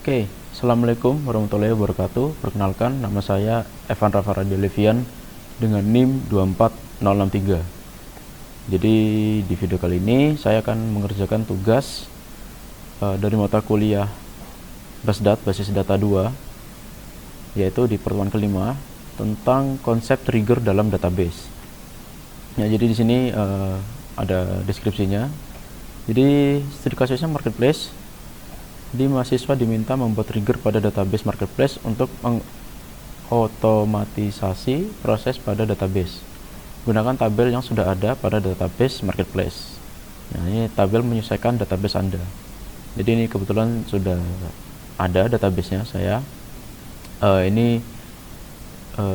Oke, Assalamualaikum warahmatullahi wabarakatuh. Perkenalkan, nama saya Evan Rafa Radiolivian dengan NIM 24063. Jadi di video kali ini saya akan mengerjakan tugas dari mata kuliah BASDAT, Basis Data 2, yaitu di pertemuan kelima tentang konsep trigger dalam database. Ya, jadi di sini ada deskripsinya. Jadi studi kasusnya marketplace. Jadi mahasiswa diminta membuat trigger pada database marketplace untuk mengotomatisasi proses pada database. Gunakan tabel yang sudah ada pada database marketplace. Nah, ini tabel menyesuaikan database Anda. Jadi ini kebetulan sudah ada databasenya saya. Ini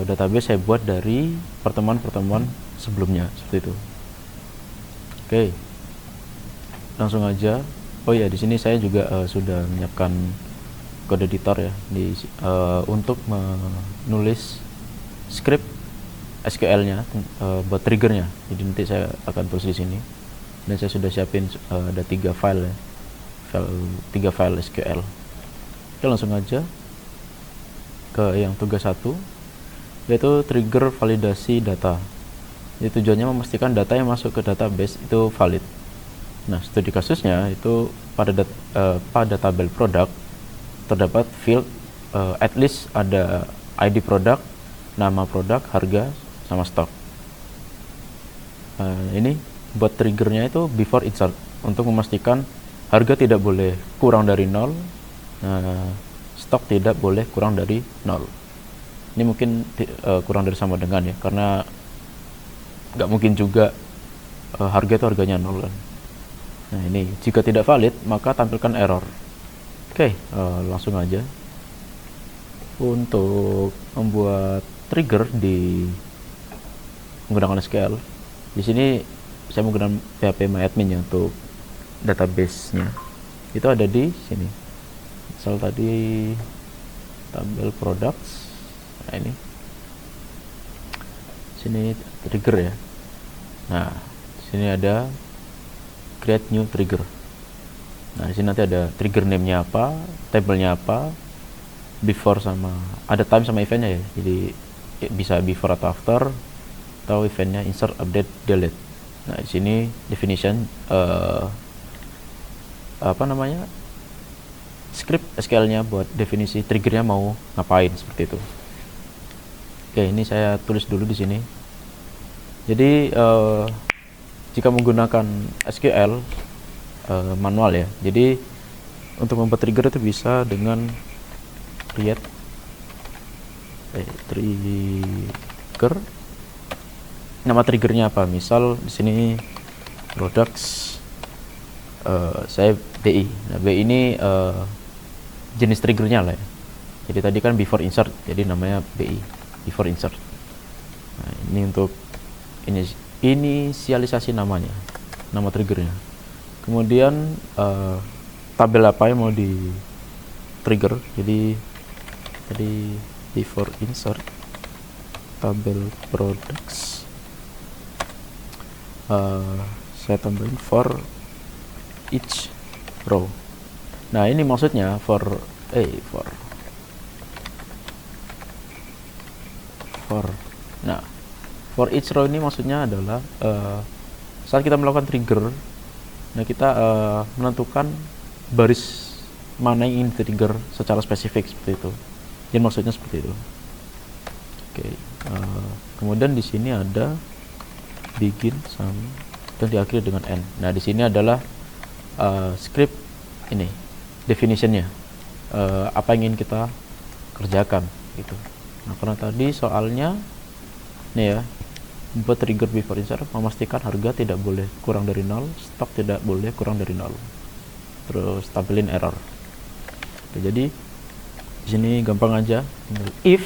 database saya buat dari pertemuan-pertemuan sebelumnya seperti itu. Oke, langsung aja. Oh ya, di sini saya juga sudah menyiapkan kode editor ya untuk menulis script SQL-nya buat triggernya. Jadi nanti saya akan tulis di sini. Dan saya sudah siapin ada 3 file ya. 3 file SQL. Oke, langsung aja ke yang tugas 1, yaitu trigger validasi data. Jadi tujuannya memastikan data yang masuk ke database itu valid. Nah, studi kasusnya itu pada tabel produk terdapat field at least ada ID produk, nama produk, harga, sama stok. Ini buat triggernya itu before insert untuk memastikan harga tidak boleh kurang dari 0, stok tidak boleh kurang dari 0. Ini mungkin kurang dari sama dengan ya, karena nggak mungkin juga harga itu harganya 0 kan. Nah, ini jika tidak valid maka tampilkan error. Oke, langsung aja. Untuk membuat trigger menggunakan SQL, di sini saya menggunakan PHP MyAdmin ya untuk database-nya. Itu ada di sini. Misal tadi tabel products. Nah, ini sini trigger ya. Nah, di sini ada create new trigger. Nah, di sini nanti ada trigger name-nya apa, tabelnya apa, before sama ada time sama eventnya ya. Jadi bisa before atau after, atau eventnya insert, update, delete. Nah, di sini definition script SQL-nya buat definisi triggernya mau ngapain seperti itu. Oke, ini saya tulis dulu di sini. Jadi jika menggunakan SQL manual ya, jadi untuk membuat trigger itu bisa dengan create trigger. Nama triggernya apa? Misal di sini products, saya BI. Nah, BI ini jenis triggernya lah ya. Jadi tadi kan before insert, jadi namanya BI, before insert. Nah, ini untuk inisialisasi namanya, nama triggernya. Kemudian tabel apa yang mau di trigger. Jadi tadi before insert tabel products, saya tambahin for each row. Nah, ini maksudnya for each row ini maksudnya adalah saat kita melakukan trigger, nah kita menentukan baris mana yang ingin trigger secara spesifik seperti itu. Jadi maksudnya seperti itu. Oke, kemudian di sini ada begin sama dan diakhiri dengan end. Nah, di sini adalah script ini definitionnya, apa yang ingin kita kerjakan gitu. Nah, karena tadi soalnya nih ya, buat trigger before insert memastikan harga tidak boleh kurang dari 0, stok tidak boleh kurang dari 0. Terus tampilin error. Oke, jadi di sini gampang aja, if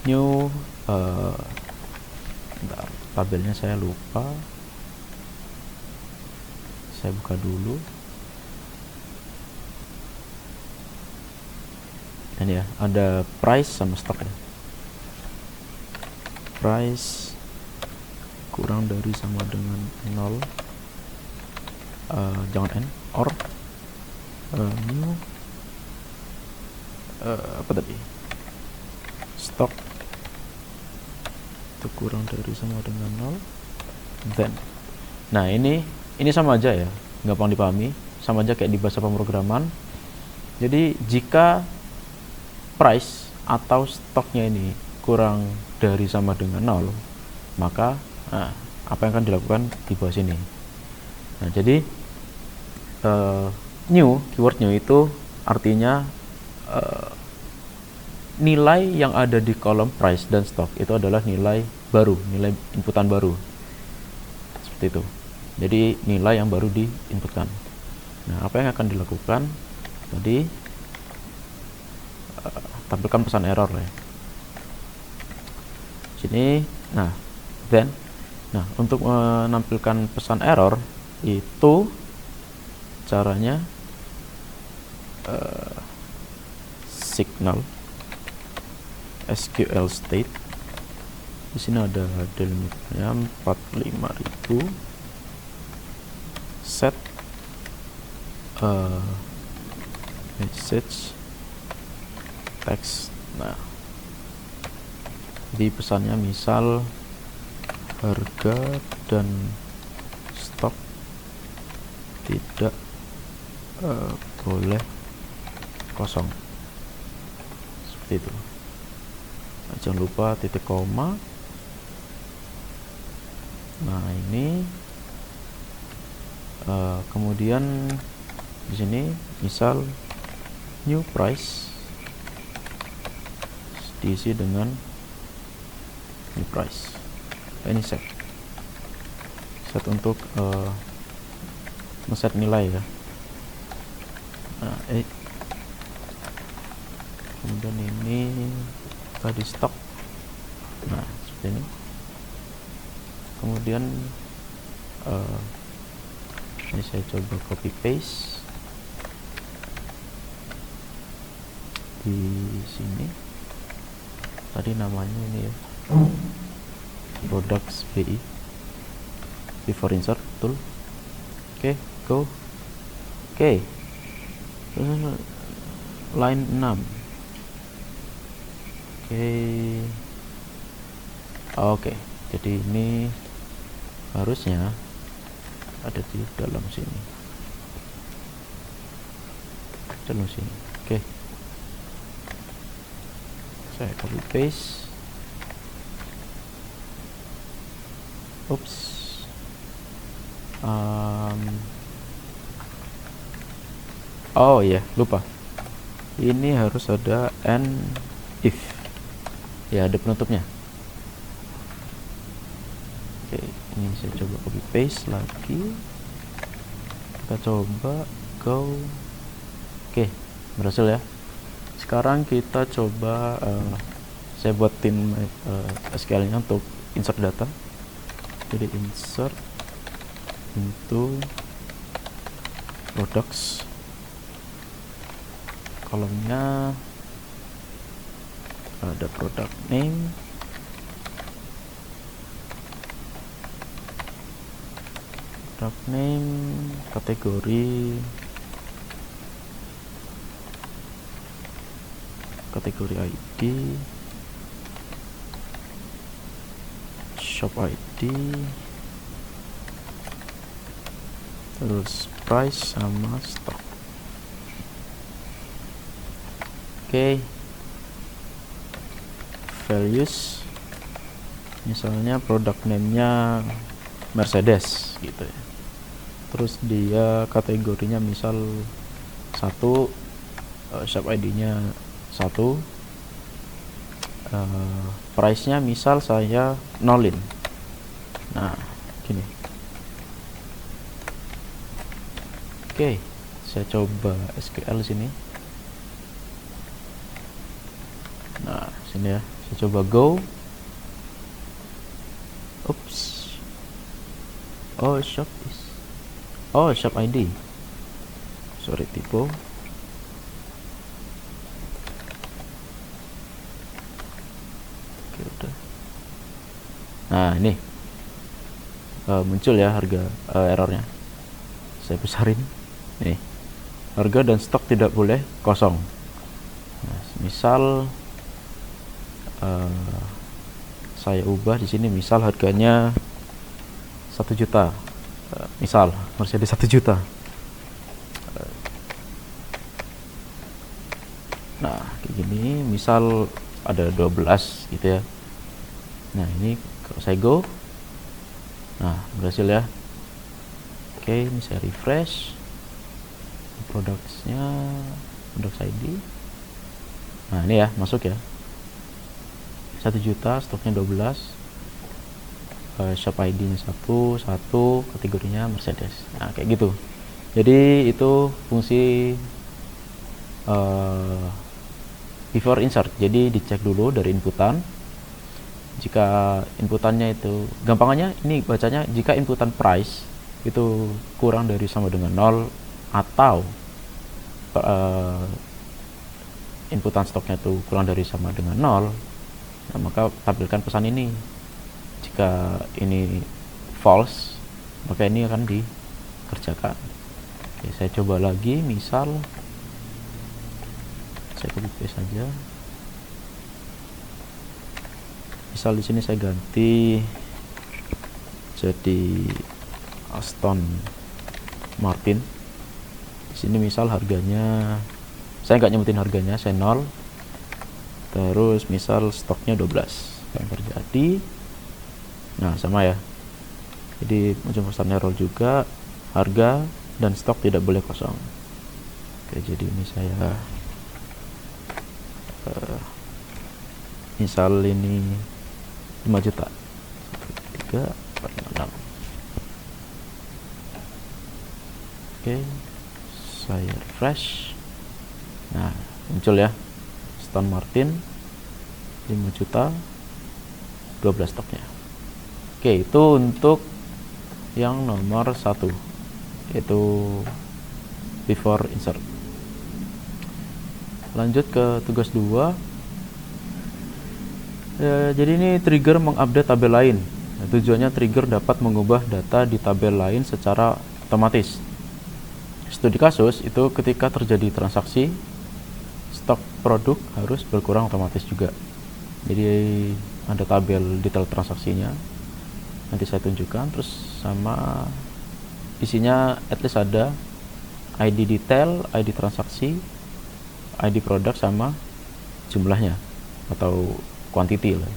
new tabelnya saya lupa. Saya buka dulu. Ini ya, ada price sama stok ya. Price kurang dari sama dengan 0, jangan n, or new apa tadi, stok itu kurang dari sama dengan 0, then. Nah ini sama aja ya, gampang dipahami, sama aja kayak di bahasa pemrograman. Jadi jika price atau stoknya ini kurang dari sama dengan 0, maka apa yang akan dilakukan di bawah sini. Nah jadi keyword new itu artinya nilai yang ada di kolom price dan stock itu adalah nilai baru, nilai inputan baru, seperti itu. Jadi nilai yang baru diinputkan. Nah apa yang akan dilakukan tadi, tampilkan pesan error ya sini. Nah then, untuk menampilkan pesan error itu caranya signal SQL state. Di sini ada delimitnya 45.000, set message text. Nah di pesannya misal harga dan stok tidak boleh kosong, seperti itu. Nah, jangan lupa titik koma. Nah ini kemudian di sini misal new price diisi dengan new price. Ini set untuk ngeset nilai ya. Nah kemudian ini tadi stok. Nah seperti ini. Kemudian ini saya coba copy paste di sini. Tadi namanya ini ya, products BI, before insert, betul. Oke, go. Oke, line 6. Oke, jadi ini harusnya ada di dalam sini, Oke, saya copy paste. Oops. Oh ya, lupa. Ini harus ada and if. Ya, ada penutupnya. Oke, ini saya coba copy paste lagi. Kita coba go. Oke, berhasil ya. Sekarang kita coba saya buatin SQL-nya untuk insert data. Jadi insert into products, kolomnya ada product name, kategori ID, shop ID, terus price sama stock. Oke, values misalnya product name-nya Mercedes gitu ya. Terus dia kategorinya misal 1, shop ID-nya 1, price-nya misal saya nolin. Nah gini. Oke, saya coba SQL sini. Nah sini ya, saya coba go. Oops. Shop ID. Sorry, typo. Oke, udah. Nah ini muncul ya harga, errornya. Saya besarin. Nih, harga dan stok tidak boleh kosong. Nah, misal saya ubah di sini, misal harganya 1 juta, misal Mercedes 1 juta. Nah kayak gini, misal ada 12 gitu ya. Nah ini kalau saya go, nah berhasil ya. Oke, ini saya refresh produknya, produk ID. Nah ini ya, masuk ya, 1 juta, stoknya 12, shop ID nya 1, kategorinya Mercedes. Nah kayak gitu. Jadi itu fungsi before insert. Jadi dicek dulu dari inputan. Jika inputannya itu, gampangannya ini bacanya, jika inputan price itu kurang dari sama dengan 0 atau inputan stoknya itu kurang dari sama dengan 0, nah, maka tampilkan pesan ini. Jika ini false, maka ini akan dikerjakan. Oke, saya coba lagi, misal saya copy paste saja. Misal di sini saya ganti jadi Aston Martin. Di sini misal harganya, saya nggak nyebutin harganya, saya 0. Terus misal stoknya 12, yang terjadi, nah sama ya, jadi muncul pesan error juga, harga dan stok tidak boleh kosong. Oke, jadi ini saya misal ini 5 juta, 3, 4, 6. Oke, saya refresh. Nah muncul ya, Aston Martin 5 juta, 12 stoknya. Oke, itu untuk yang nomor 1, yaitu before insert. Lanjut ke tugas 2. Jadi ini trigger mengupdate tabel lain. Nah, tujuannya trigger dapat mengubah data di tabel lain secara otomatis. Studi kasus itu ketika terjadi transaksi, stok produk harus berkurang otomatis juga. Jadi ada tabel detail transaksinya, nanti saya tunjukkan. Terus sama isinya at least ada ID detail, ID transaksi, ID produk, sama jumlahnya atau quantity lah.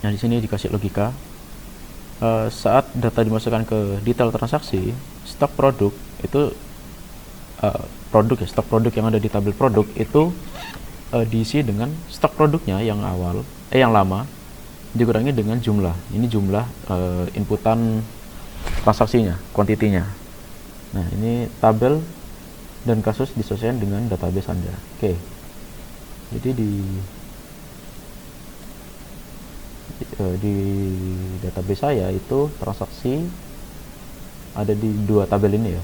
Nah di sini dikasih logika. Saat data dimasukkan ke detail transaksi, stok produk itu stok produk yang ada di tabel produk itu diisi dengan stok produknya yang yang lama dikurangi dengan jumlah. Ini jumlah inputan transaksinya, kuantitinya. Nah ini tabel dan kasus disesuaikan dengan database Anda. Oke, jadi di database saya itu transaksi ada di 2 tabel ini ya,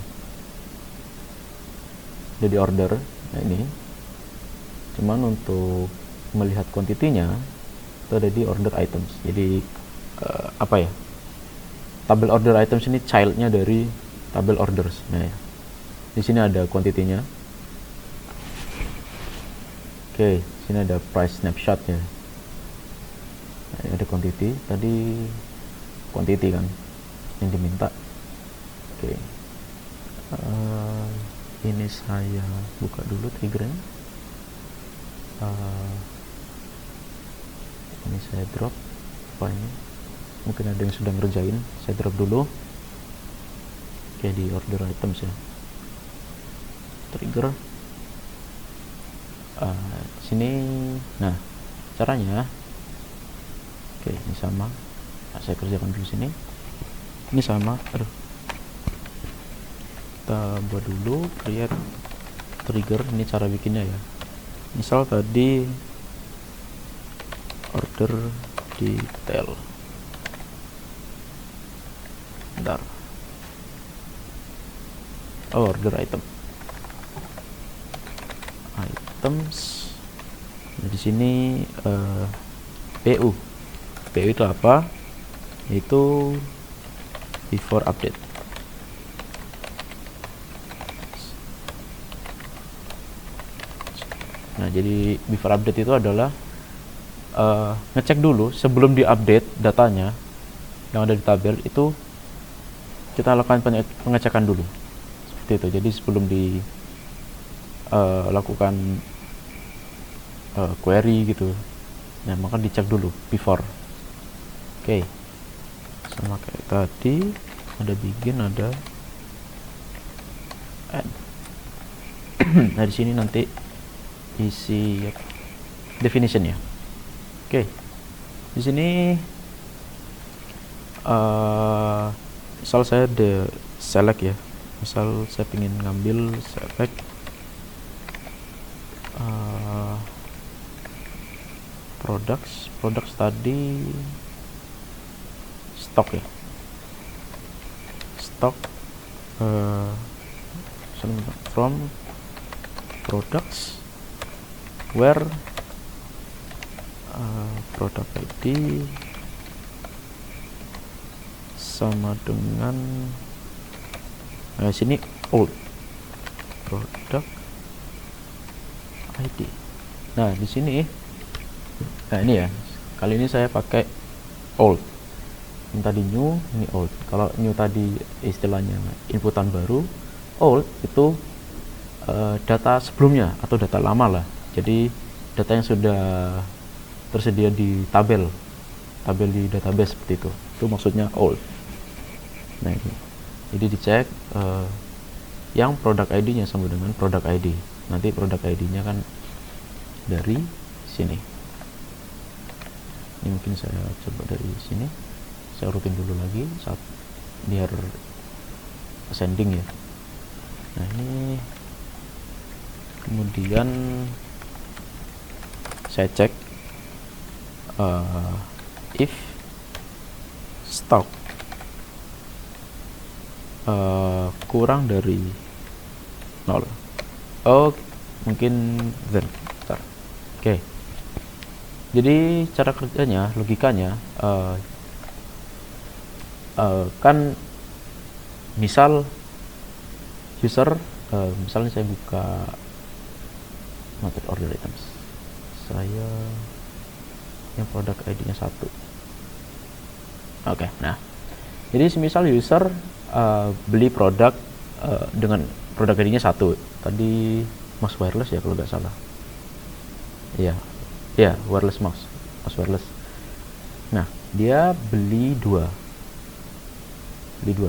ada di order. Nah ini cuman untuk melihat kuantitinya itu ada di order items. Jadi apa ya, tabel order items ini childnya dari tabel orders. Nah ya, di sini ada kuantitinya. Oke, sini ada price snapshotnya. Nah, ini ada quantity, tadi quantity kan yang diminta. Oke, ini saya buka dulu triggernya. Ini saya drop apa ini, mungkin ada yang sudah ngerjain, saya drop dulu. Oke, di order items ya, trigger sini. Nah caranya, oke ini sama. Nah, saya kerjakan dulu sini, ini sama. Kita buat dulu create trigger. Ini cara bikinnya ya, misal tadi order detail, bentar, order items. Nah, di sini PU itu apa? Itu before update. Nah, jadi before update itu adalah ngecek dulu sebelum diupdate datanya yang ada di tabel itu, kita lakukan pengecekan dulu seperti itu. Jadi sebelum lakukan query gitu, nah maka dicek dulu before. Oke. Sama kayak tadi, ada begin, ada add. Nah, di sini nanti isi definition ya. Oke. Di sini misal saya select ya. Misal saya ingin ngambil select products tadi stock ya. Stock from products where product ID sama dengan sini old product ID. Nah, di sini ini ya, kali ini saya pakai old. Ini tadi new, ini old. Kalau new tadi istilahnya inputan baru, old itu data sebelumnya atau data lama lah. Jadi data yang sudah tersedia di tabel di database seperti itu maksudnya old. Nah, ini jadi dicek yang product ID nya sama dengan product ID. Nanti product ID nya kan dari sini. Ini mungkin saya coba dari sini, saya urutin dulu lagi biar ascending ya. Nah, ini kemudian saya cek if stock kurang dari 0. Mungkin then. Oke. Jadi cara kerjanya, logikanya kan misal user misalnya saya buka noted order items, saya yang produk ID-nya 1. Oke. Nah, jadi semisal user beli produk dengan produk ID-nya 1. Tadi mouse wireless ya kalau nggak salah. Iya, wireless mouse wireless. Nah, dia beli 2.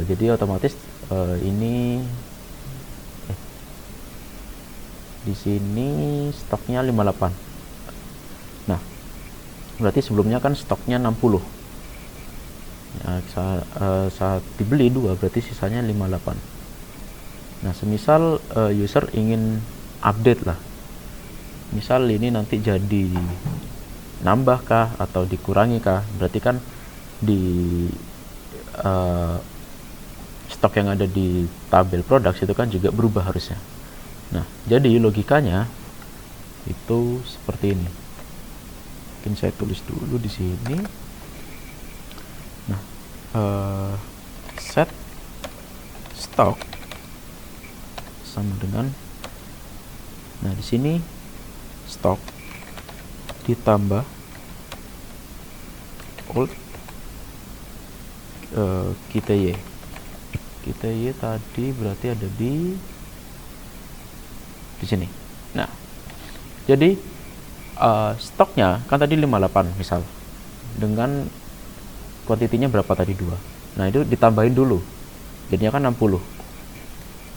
Jadi otomatis ini di sini stoknya 58. Nah, berarti sebelumnya kan stoknya 60. Nah, saat dibeli 2 berarti sisanya 58. Nah, semisal user ingin update lah, misal ini nanti jadi nambah kah atau dikurangi kah, berarti kan di stok yang ada di tabel products itu kan juga berubah harusnya. Nah, jadi logikanya itu seperti ini. Mungkin saya tulis dulu di sini. Nah, set stock sama dengan, nah di sini stock ditambah old kita y tadi berarti ada di sini. Nah, jadi stoknya kan tadi 58 misal, dengan kuantitinya berapa tadi 2. Nah, itu ditambahin dulu, jadinya kan 60.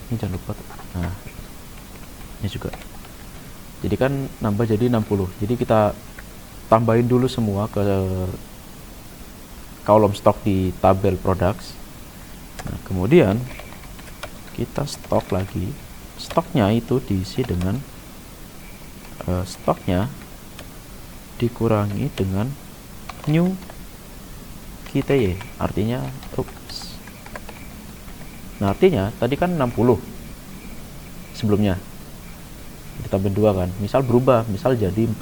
Ini jangan lupa. Nah, ini juga jadi kan nambah jadi 60. Jadi kita tambahin dulu semua ke kolom stok di tabel products. Nah, kemudian kita stok lagi, stoknya itu diisi dengan stoknya dikurangi dengan new kita y, artinya nah, artinya tadi kan 60 sebelumnya ditambah 2 kan, misal berubah, misal jadi 4.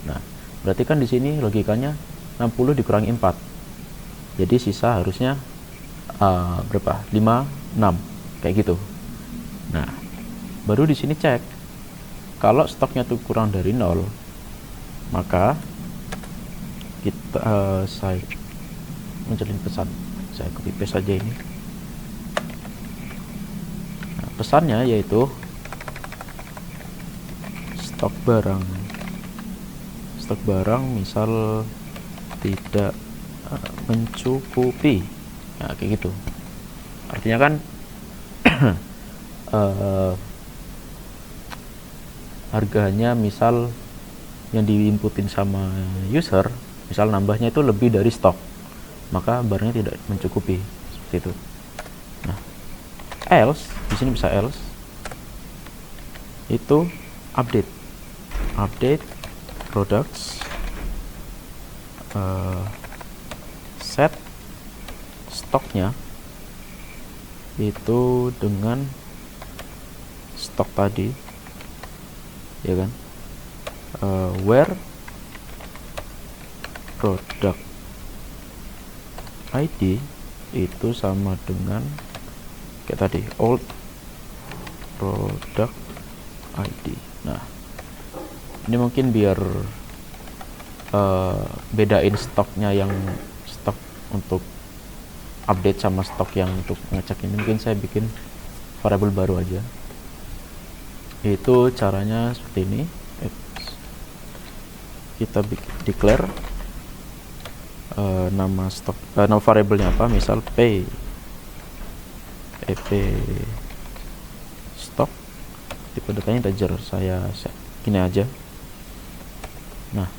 Nah, berarti kan di sini logikanya 60 dikurangi 4, jadi sisa harusnya berapa? 5, 6 kayak gitu. Nah, baru di sini cek kalau stoknya tuh kurang dari 0, maka kita saya menjalin pesan. Saya copy paste saja ini. Nah, pesannya yaitu stok barang misal tidak mencukupi. Nah, kayak gitu. Artinya kan harganya misal yang diinputin sama user, misal nambahnya itu lebih dari stok, maka barangnya tidak mencukupi, seperti itu. Nah, else di sini bisa else itu update products, set stoknya itu dengan stok tadi, ya kan, where product ID itu sama dengan kayak tadi, old product ID. Nah, ini mungkin biar bedain stoknya, yang stok untuk update sama stok yang untuk ngecek ini, mungkin saya bikin variabel baru aja. Itu caranya seperti ini. Kita declare nama stok, nama variabelnya apa, misal p stok, tipe datanya integer, saya set gini aja. Nah,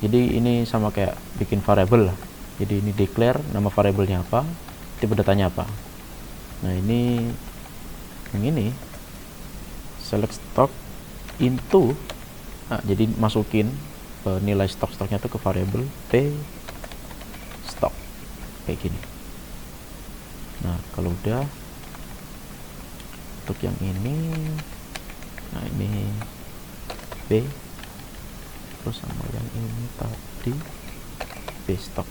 jadi ini sama kayak bikin variabel lah. Jadi ini declare nama variabelnya apa, tipe datanya apa. Nah, ini yang ini select stock into, nah, jadi masukin nilai stoknya tuh ke variabel p stock kayak gini. Nah, kalau udah untuk yang ini, nah ini b, terus sama yang ini tadi b stock.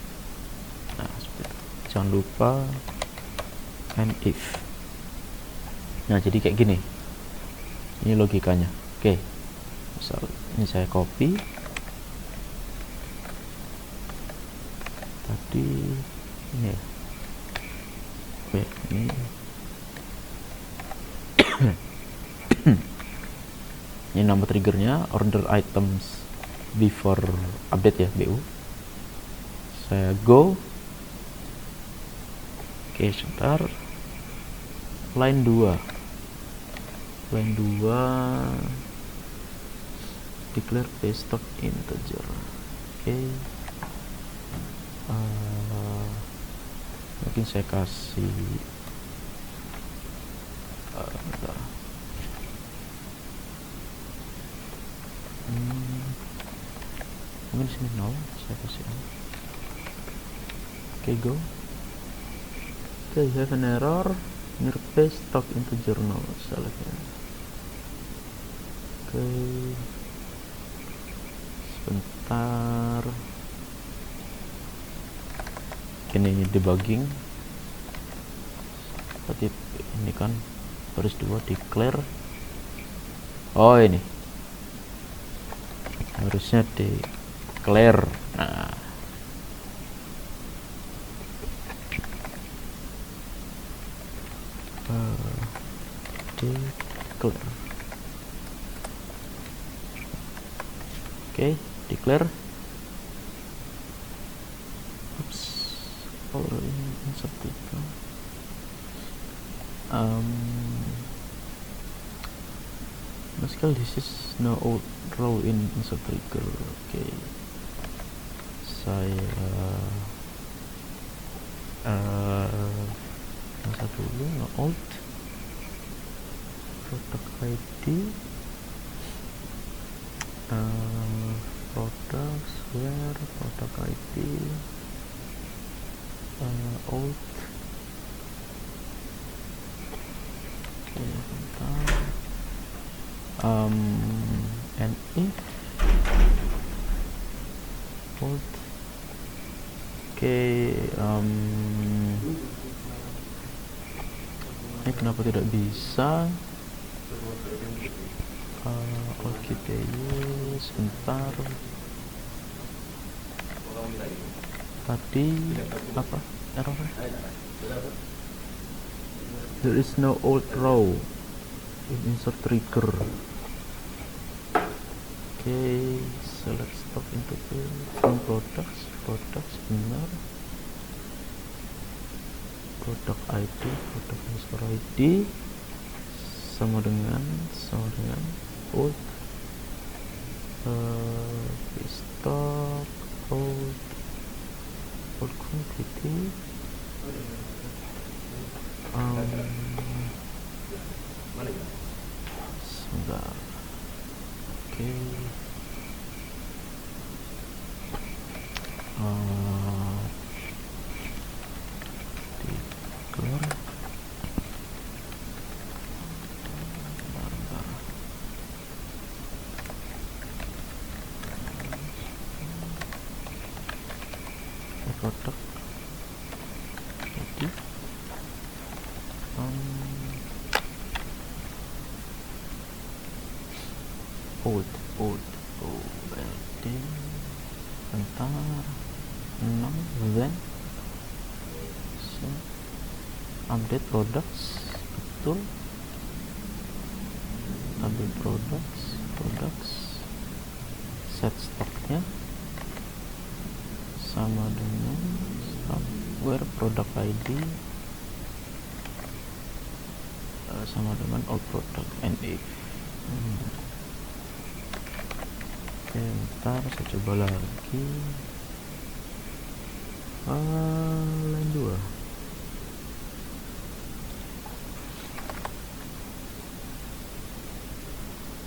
Nah, seperti itu. Jangan lupa and if. Nah, jadi kayak gini, ini logikanya. Oke, misal ini saya copy tadi ini ya. Oke, ini ini nama triggernya order items before update ya, BU. Saya go. Oke, sebentar. Line 2 declare base stock integer. Oke, mungkin saya kasih bentar. Mungkin sini 0, saya kasih 0. Oke, go. Oke, you have an error near base stock integer 0. Select. Oke, sebentar. Ini debugging. Berarti ini kan baris 2 declare. Oh, ini harusnya declare. Nah, declare. Oke, declare. Oops, already insert itu. Basically this is no old row in insert trigger. Oke, saya masa dulu no old product ID, products where product ID old. And if old. Ini kenapa tidak bisa? Oke deh, sebentar. Tadi apa error? There is no old row in insert trigger. Okay, select stock into from products benar. Product ID sama dengan old stock old quantity sebentar. Oke. Declare. Bentar. Produk jadi old ID bentar 6 then so, update products betul, update products set stoknya sama dengan where product ID sama dengan all product and if oke, ntar saya coba lagi line 2.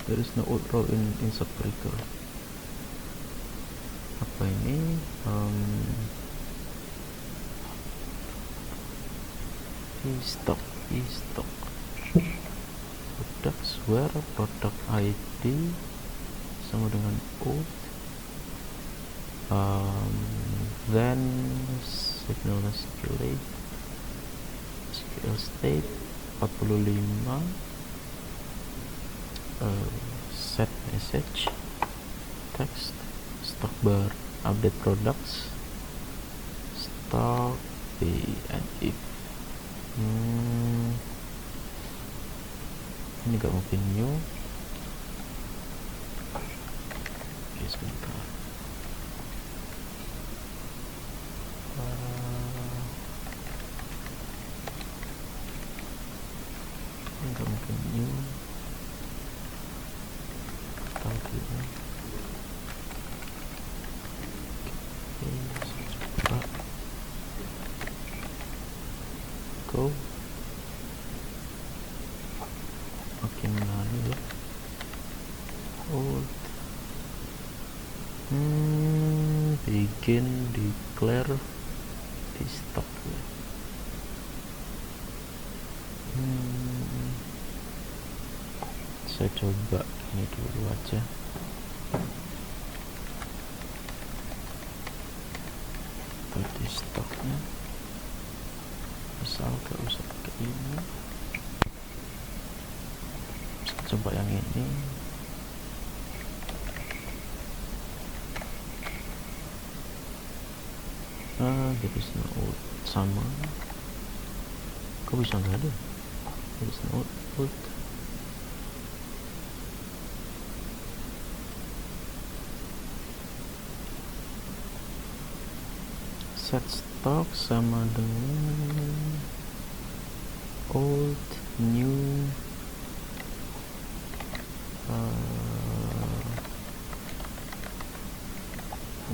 There is no old row in insert trigger. Apa ini? stock products where product ID sama dengan old then signal state 45 set message text stock bar update products stock B and if ini gak mungkin new. Oke, sebentar. Ini gak mungkin new. Tahu gini. Oke, coba go. Makin lari ya. Old begin declare di stock ya. Saya coba ini dulu aja. Tadi stoknya asal gak usah pakai ini. Saya coba yang ini. Jadi old sama. Kok bisa nggak ada? Jadi old. Set stock sama dengan old new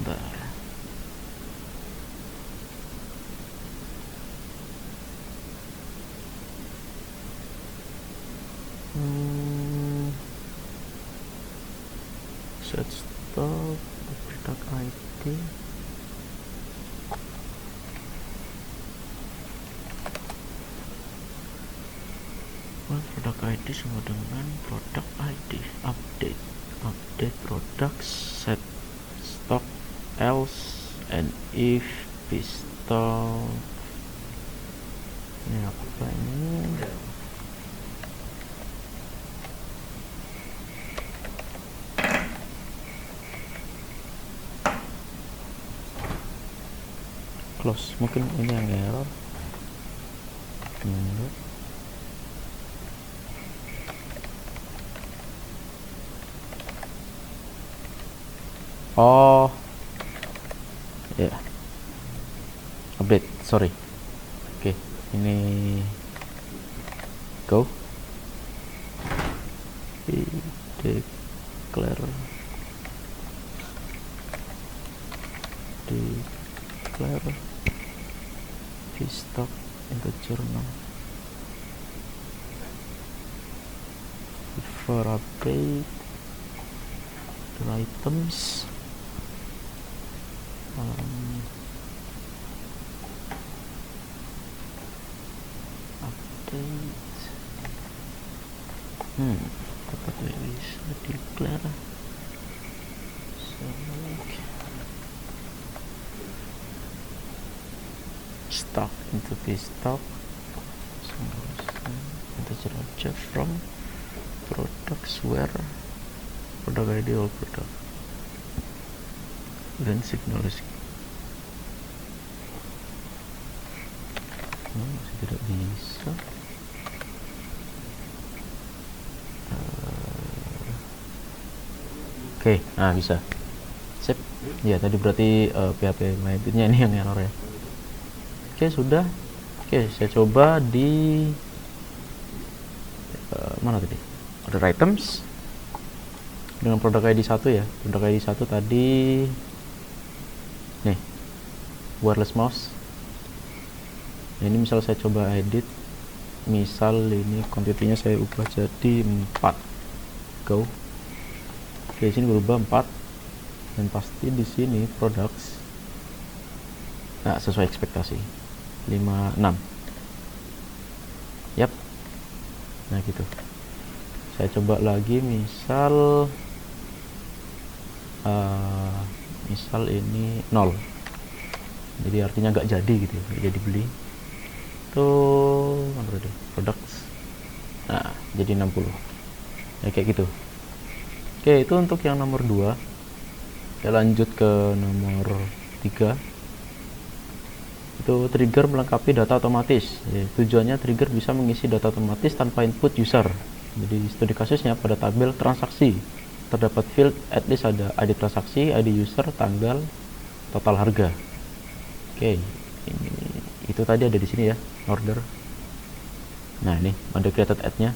bentar. Set stock product ID product ID sama dengan product ID update products set stock else and if pistol ini apa ini close, mungkin ini yang error. Oh ya, update, sorry. Oke, ini go declare stock integer now before update the items. Update bisa declare stock into stock integer object from products where product ID all product, then signal is masih tidak bisa. Oke, nah bisa. Sip. Ya tadi berarti PHP MyBit-nya ini yang error ya. Oke, sudah. Oke, saya coba di mana tadi? Order items dengan produk ID 1 ya. Produk ID 1 tadi nih, wireless mouse. Nah, ini misal saya coba edit, misal ini quantity-nya saya ubah jadi 4. Go. Oke, sini berubah 4 dan pasti di sini products nah sesuai ekspektasi 56. Yap. Nah gitu. Saya coba lagi misal ini 0, jadi artinya nggak jadi gitu, nggak jadi beli. Tuh mana tadi products, nah jadi 60 ya, kayak gitu. Oke, itu untuk yang nomor 2. Saya lanjut ke nomor 3. Itu trigger melengkapi data otomatis ya, tujuannya trigger bisa mengisi data otomatis tanpa input user. Jadi studi kasusnya pada tabel transaksi terdapat field at least ada ID transaksi, ID user, tanggal, total harga. Oke, ini itu tadi ada di sini ya, order. Nah ini ada created ad-nya.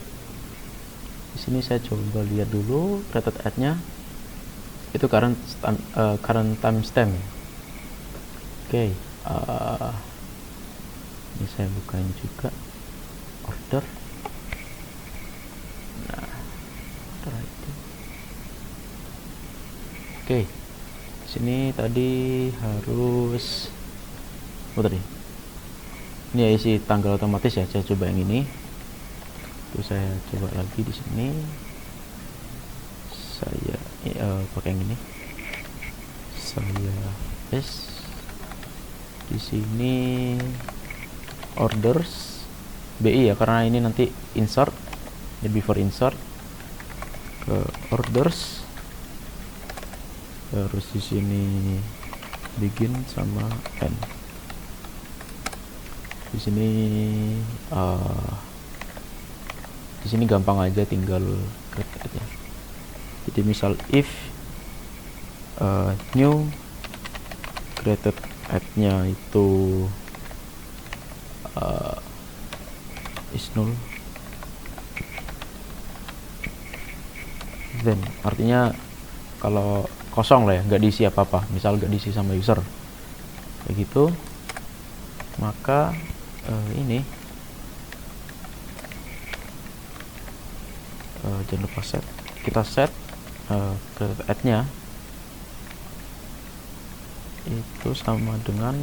Di sini saya coba lihat dulu created ad-nya. Itu current timestamp. Oke, ini saya bukain juga order. Nah, order ID. Oke, sini tadi harus tadi ini ya isi tanggal otomatis ya. Saya coba yang ini. Itu saya coba lagi di sini. Saya pakai yang ini. Saya di sini orders BI ya, karena ini nanti insert ya, before insert ke orders, terus di sini begin sama end. Di sini gampang aja, tinggal klik aja. Jadi misal if new created ad-nya itu is null, then artinya kalau kosong lah ya, nggak diisi apa-apa, misal nggak diisi sama user kayak gitu, maka ini jangan lupa kita set created ad-nya itu sama dengan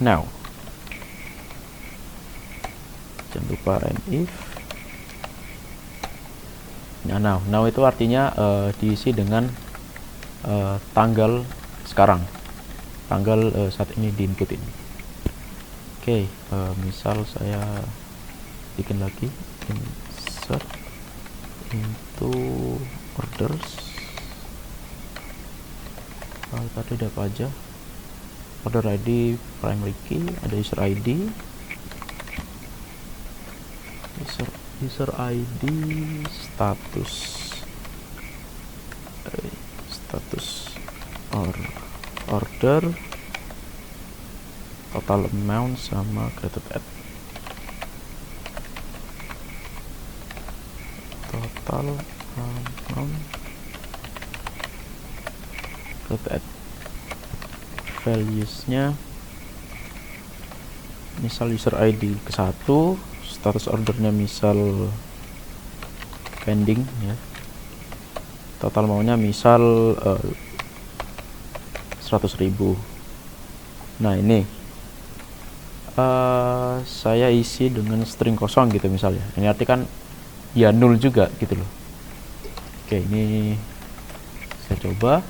now. Jangan lupa and if ya, now itu artinya diisi dengan tanggal sekarang, tanggal saat ini diinputin. Oke, misal saya bikin lagi insert into orders. Tadi ada apa aja? order ID, primary key, ada user ID, user ID, status order, total amount sama created at. Total amount created at. Values-nya misal user ID ke 1, status ordernya misal pending ya, total maunya misal 100.000. Nah ini saya isi dengan string kosong gitu misalnya, ini arti kan ya nol juga gitu loh. Oke, ini saya coba.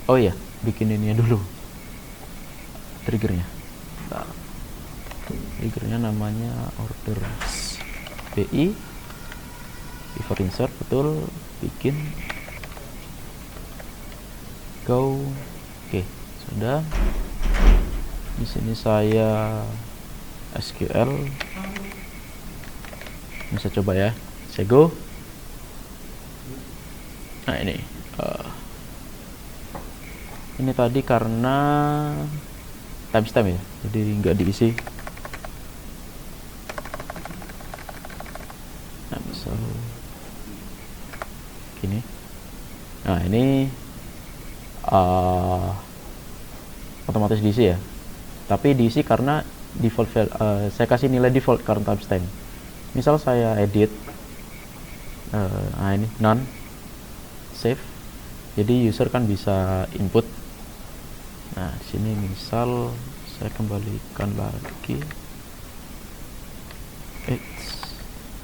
Oh iya, bikin ini dulu triggernya. Nah, triggernya namanya order BI before insert, betul, bikin go. Oke, sudah. Di sini saya SQL. Ini saya coba ya, saya go. Nah ini tadi karena timestamp ya, jadi nggak diisi. Nah misal gini. Nah ini otomatis diisi ya, tapi diisi karena default saya kasih nilai default karena timestamp. Misal saya edit, nah ini none, save, jadi user kan bisa input. Nah di sini misal saya kembalikan lagi,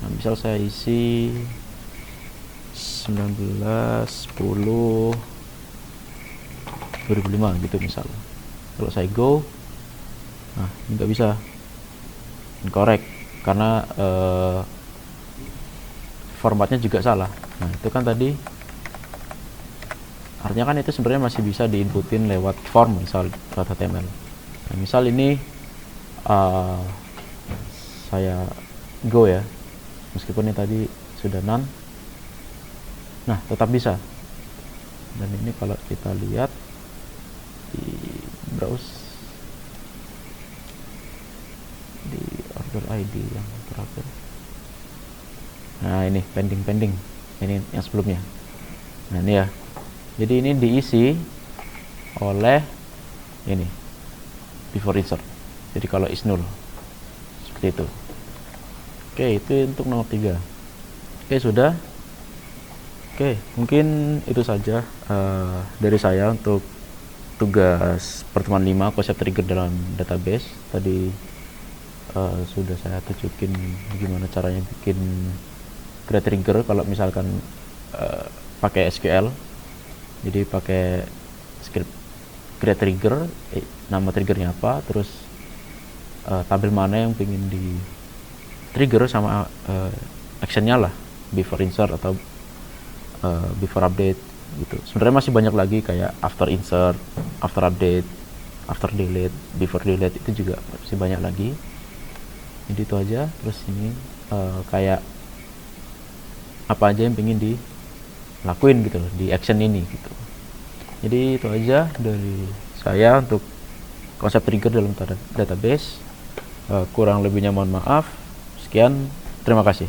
nah misal saya isi 19 10 2005 gitu misal. Kalau saya go, nah ini nggak bisa, incorrect karena formatnya juga salah. Nah itu kan tadi artinya kan itu sebenarnya masih bisa diinputin lewat form, misal lewat HTML. Nah, misal ini saya go ya, meskipun ini tadi sudah none, nah tetap bisa. Dan ini kalau kita lihat di browse di order ID yang terakhir, nah ini pending, ini yang sebelumnya. Nah ini ya, jadi ini diisi oleh ini before insert. Jadi kalau is null seperti itu. Oke, itu untuk nomor 3. Oke, sudah. Oke, mungkin itu saja dari saya untuk tugas pertemuan 5 konsep trigger dalam database. Tadi sudah saya tunjukin gimana caranya bikin create trigger kalau misalkan pakai SQL. Jadi pakai script create trigger, nama triggernya apa, terus tabel mana yang ingin di trigger sama actionnya lah, before insert atau before update gitu. Sebenarnya masih banyak lagi kayak after insert, after update, after delete, before delete, itu juga masih banyak lagi. Jadi itu aja. Terus ini kayak apa aja yang ingin dilakuin gitu loh di action ini gitu. Jadi itu aja dari saya untuk konsep trigger dalam database. Kurang lebihnya mohon maaf. Sekian, terima kasih.